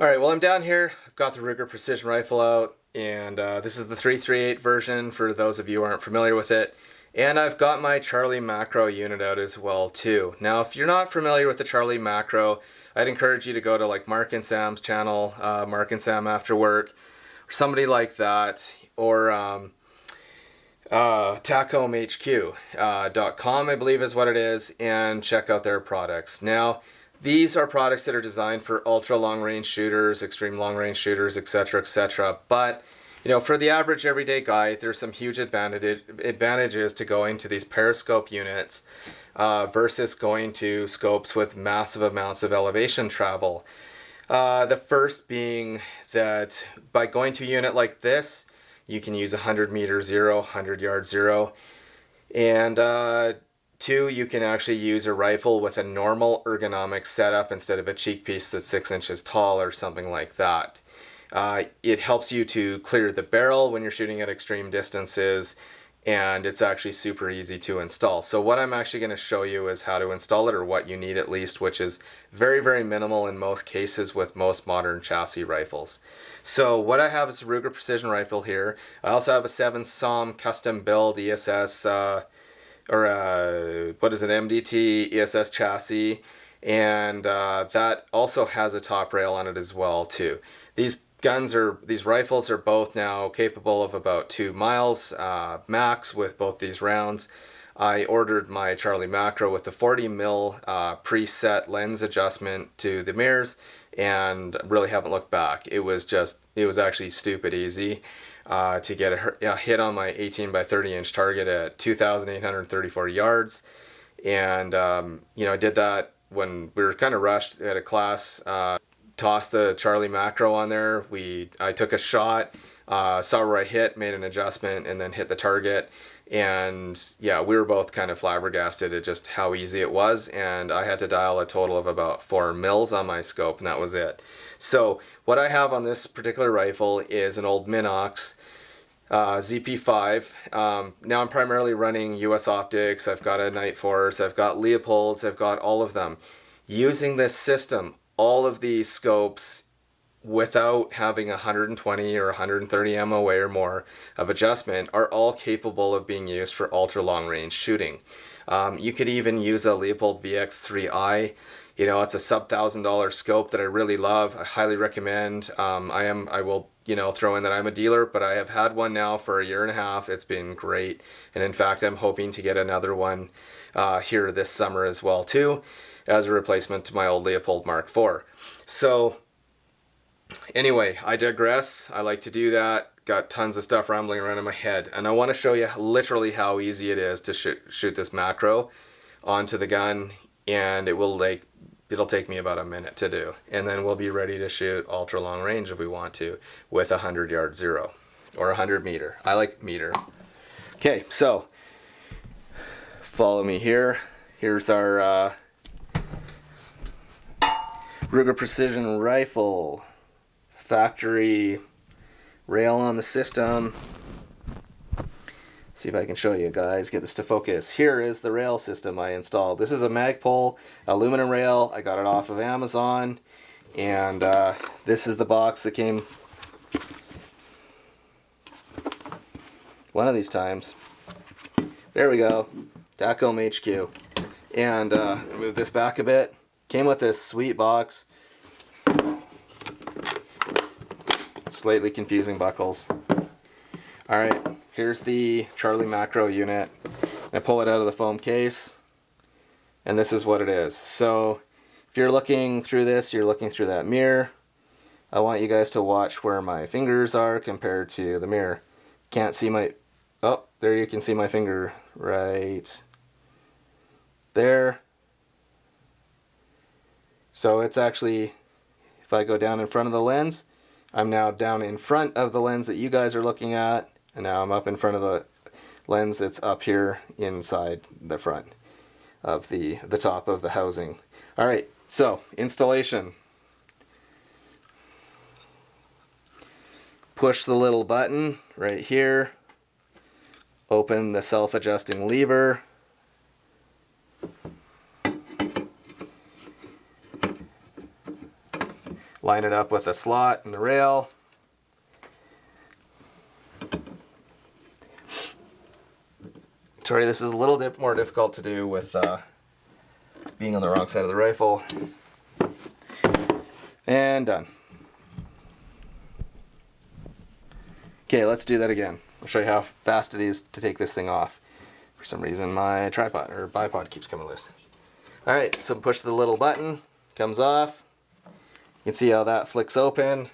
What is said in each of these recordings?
Alright, well I'm down here, I've got the Ruger Precision Rifle out, and this is the 338 version for those of you who aren't familiar with it. And I've got my Charlie Macro unit out as well too. Now if you're not familiar with the Charlie Macro, I'd encourage you to go to like Mark and Sam's channel, Mark and Sam After Work, or somebody like that, or TacHomeHQ.com I believe is what it is, and check out their products. Now these are products that are designed for ultra long range shooters, extreme long range shooters, etc., etc. But you know, for the average everyday guy, there's some huge advantages to going to these Periscope units versus going to scopes with massive amounts of elevation travel. The first being that by going to a unit like this, you can use 100 meter zero, 100 yard zero, and two, you can actually use a rifle with a normal ergonomic setup instead of a cheek piece that's 6 inches tall or something like that. It helps you to clear the barrel when you're shooting at extreme distances, and it's actually super easy to install. So what I'm actually going to show you is how to install it, or what you need at least, which is very, very minimal in most cases with most modern chassis rifles. So what I have is a Ruger Precision Rifle here. I also have a 7 SAUM custom build ESS what is it, MDT ESS chassis, and that also has a top rail on it as well too. These rifles are both now capable of about 2 miles max with both these rounds. I ordered my Charlie Macro with the 40 mil preset lens adjustment to the mirrors, and really haven't looked back. It was actually stupid easy to get a hit on my 18 by 30 inch target at 2,834 yards. And you know, I did that when we were kind of rushed at a class. Tossed the Charlie Macro on there. I took a shot, saw where I hit, made an adjustment, and then hit the target. And yeah, we were both kind of flabbergasted at just how easy it was. And I had to dial a total of about 4 mils on my scope, and that was it. So what I have on this particular rifle is an old Minox ZP5. Now I'm primarily running US Optics. I've got a Night Force. I've got Leopolds. I've got all of them. Using this system, all of these scopes, without having 120 or 130 MOA or more of adjustment, are all capable of being used for ultra long range shooting. You could even use a Leupold VX3i. You know, it's a sub $1,000 scope that I really love. I highly recommend. I will, you know, throw in that I'm a dealer, but I have had one now for a year and a half. It's been great, and in fact, I'm hoping to get another one here this summer as well too, as a replacement to my old Leupold Mark IV. So anyway, I digress. I like to do that. Got tons of stuff rambling around in my head, and I want to show you literally how easy it is to shoot this macro onto the gun, and it'll take me about a minute to do, and then we'll be ready to shoot ultra long range if we want to with a 100 yard zero or 100 meter. I like meter. Okay, so follow me here. Here's our Ruger Precision Rifle, factory rail on the system. See if I can show you guys, get this to focus. Here is the rail system I installed. This is a Magpul aluminum rail. I got it off of Amazon, and this is the box that came one of these times. There we go, TacHome HQ. And move this back a bit. Came with this sweet box. Slightly confusing buckles. Alright, here's the Charlie Macro unit. I pull it out of the foam case, and this is what it is. So if you're looking through this, you're looking through that mirror. I want you guys to watch where my fingers are compared to the mirror. Can't see my... Oh, there you can see my finger right there. So it's actually, if I go down in front of the lens, I'm now down in front of the lens that you guys are looking at, and now I'm up in front of the lens that's up here inside the front of the top of the housing. Alright, so installation. Push the little button right here, open the self-adjusting lever, line it up with a slot and the rail. Sorry, this is a little bit more difficult to do with being on the wrong side of the rifle. And done. Okay, let's do that again. I'll show you how fast it is to take this thing off. For some reason my tripod or bipod keeps coming loose. Alright, so push the little button, comes off. You can see how that flicks open.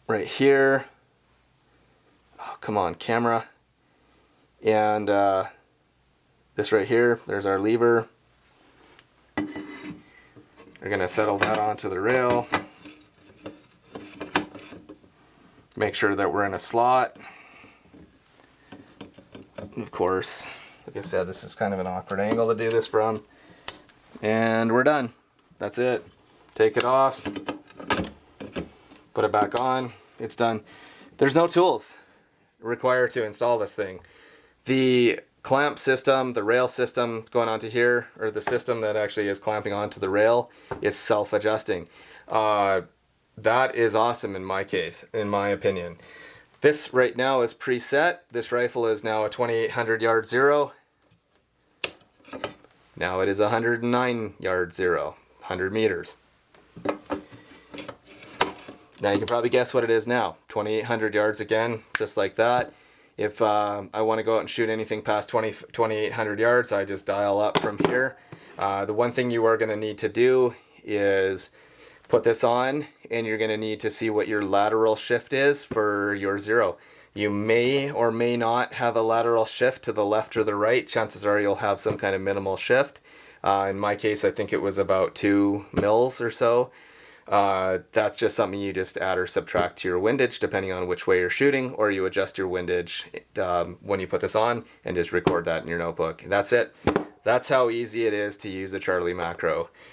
Right here. Oh, come on, camera. And this right here, there's our lever. We're going to settle that onto the rail. Make sure that we're in a slot. And of course, like I said, this is kind of an awkward angle to do this from. And we're done. That's it. Take it off. Put it back on. It's done. There's no tools required to install this thing. The clamp system, the rail system going onto here, or the system that actually is clamping onto the rail, is self-adjusting. That is awesome in my case, in my opinion. This right now is preset. This rifle is now a 2800 yard zero. Now it is 109 yard zero, 100 meters. Now you can probably guess what it is now. 2800 yards again, just like that. If I want to go out and shoot anything past 2800 yards, I just dial up from here. The one thing you are going to need to do is put this on, and you're going to need to see what your lateral shift is for your zero. You may or may not have a lateral shift to the left or the right. Chances are you'll have some kind of minimal shift. In my case, I think it was about 2 mils or so. That's just something you just add or subtract to your windage depending on which way you're shooting, or you adjust your windage when you put this on and just record that in your notebook. That's it. That's how easy it is to use a Charlie macro.